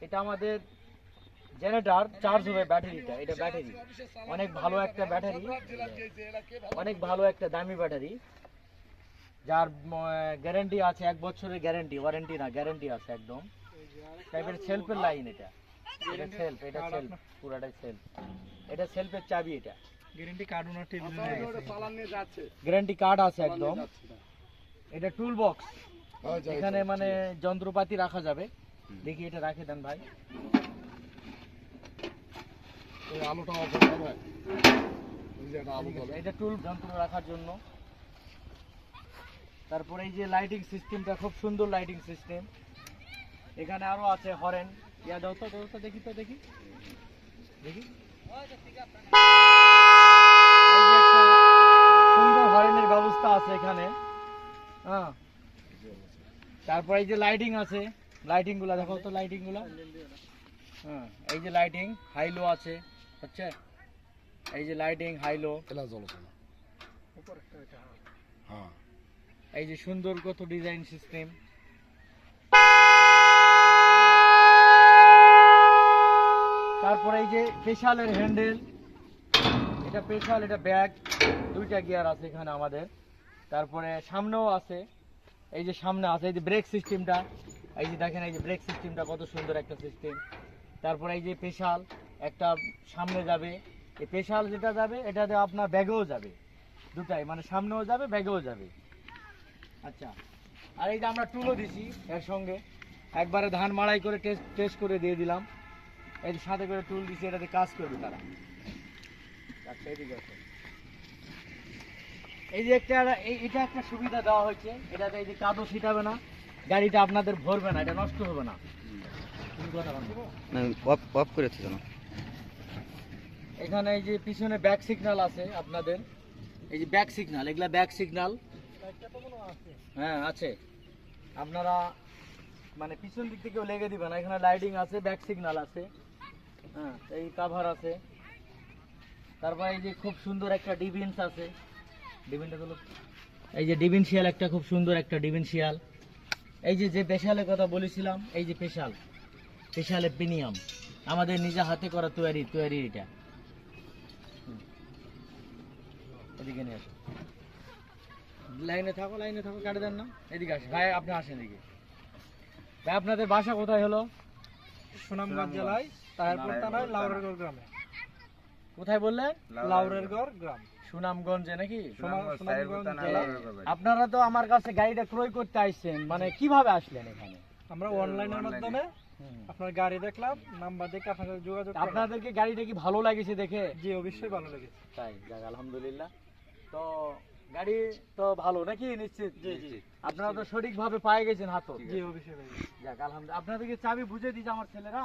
এটা আমাদের generator charge হবে ব্যাটারিটা, এটা ব্যাটারি অনেক ভালো একটা ব্যাটারি, অনেক ভালো একটা দামি ব্যাটারি, যার গ্যারান্টি আছে 1 বছরের গ্যারান্টি, ওয়ারেন্টি না গ্যারান্টি আছে একদম। টাইপের সেলফের লাইন এটা, এটা সেলফ, এটা সেলফ, পুরাটাই সেলফ। এটা সেলফের চাবি, এটা গ্যারান্টি কার্ড ওনার টেবিলে নিয়ে যাচ্ছে, গ্যারান্টি কার্ড আছে একদম। এটা টুল বক্স, এখানে মানে যন্ত্রপাতি রাখা যাবে। দেখি এটা রাখে দেন ভাই, এই আলোটা অফ হবে, এই যে আলো জ্বলে, এটা টুল যন্ত্র রাখার জন্য। তারপরে এই যে লাইটিং সিস্টেমটা খুব সুন্দর লাইটিং সিস্টেম। এখানে আরো আছে হরেন, ইয়া দাও তো দেখি তো দেখি দেখি, এই যে একটা সুন্দর হরেনের ব্যবস্থা আছে এখানে। হ্যাঁ, তারপর এই যে লাইটিং আছে, লাইটিং গুলা দেখো তো, লাইটিং গুলা। হ্যাঁ, এই যে লাইটিং হাই লো আছে, হচ্ছে এই যে লাইটিং হাই লো। হ্যাঁ, এই যে সুন্দর কত ডিজাইন সিস্টেম। তারপরে এই যে স্পেশালের হ্যান্ডেল, এটা স্পেশাল, এটা ব্যাগ, দুইটা গিয়ার আছে এখানে আমাদের। তারপরে সামনেও আছে, এই যে সামনে আছে এই যে ব্রেক সিস্টেমটা, এই যে দেখেন এই যে ব্রেক সিস্টেমটা কত সুন্দর একটা সিস্টেম। তারপরে এই যে স্পেশাল একটা সামনে যাবে, এই স্পেশাল যেটা যাবে এটাতে আপনার ব্যাগেও যাবে, দুটাই মানে সামনেও যাবে ব্যাগেও যাবে। আচ্ছা, আর এই যে আমরা টুলও দিছি এর সঙ্গে, একবারে ধান মাড়াই করে টেস্ট করে দিয়ে দিলাম। এই যে সাথে করে টুল দিছি, এটাতে কাজ করবে তারা। আচ্ছা, এদিকে আছে এই যে একটা, এটা একটা সুবিধা দেওয়া হয়েছে, এটাতে এই যে কাদও ছিটাবে না, গাড়িটা আপনাদের ভরবে না, এটা নষ্ট হবে না। অফ করেছে কেন? এখানে এই যে পিছনে ব্যাক সিগন্যাল আছে আপনাদের, এই যে ব্যাক সিগন্যাল, এগুলা ব্যাক সিগন্যাল। হ্যাঁ আছে, আপনারা মানে পিছন দিক থেকেও লেগে দিবেন, এখানে লাইটিং আছে, ব্যাক সিগন্যাল আছে। হ্যাঁ, এই কাভার আছে। তারপর এই যে খুব সুন্দর একটা ডিভিন্স আছে, ডিভিনটা গুলো, এই যে ডিভিনশিয়াল একটা খুব সুন্দর একটা ডিভিনশিয়াল। এই যে যে স্পেশালের কথা বলেছিলাম, এই যে স্পেশালের প্রিমিয়াম, আমাদের নিজে হাতে করা তৈরি এটা। এদিকে নিয়ে আসো, লাইনে থাকো কাটে দেন না, এদিকে আসে ভাই, আপনি আসেন এদিকে। ভাই আপনাদের বাসা কোথায় হলো? সুনামগঞ্জ জেলায় তাহিরপুর থানায় লাউরেরগড় গ্রামে। কোথায় বললেন? লাউরেরগড় গ্রাম, সুনামগঞ্জে নাকি? সুনামগঞ্জ জেলা। আপনারা তো আমার কাছে গাড়িটা ক্রয় করতে আসছেন, মানে কিভাবে আসলেন এখানে? আমরা অনলাইনের মাধ্যমে আপনার গাড়ি দেখলাম, নাম্বার দেখে আপনাদের যোগাযোগ করলাম। আপনাদেরকে গাড়িটা কি ভালো লাগেছে দেখে? জি, অবশ্যই ভালো লেগেছে। তাই, যাক আলহামদুলিল্লাহ। তো গাড়ি তো ভালো নাকি? নিশ্চিত? জি জি, আপনারা তো সঠিকভাবে পায়ে গেছেন হাতও? জি অবশ্যই ভাই। যাক আলহামদুলিল্লাহ। আপনাদেরকে চাবি বুঝে দিয়েছে আমার ছেলেরা?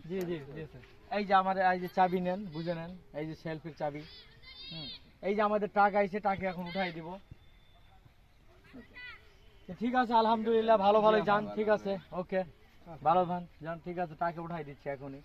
জি জি জি স্যার। এই যে আমাদের এই যে চাবি নেন, বুঝে নেন, এই যে সেলফের চাবি। এই যে আমাদের ট্রাক আইছে, ট্রাকে এখন উঠাই দিব। ঠিক আছে আলহামদুলিল্লাহ, ভালো যান, ঠিক আছে, ওকে, ভালো যান, ঠিক আছে, ট্রাকে উঠাই দিচ্ছি এখনই।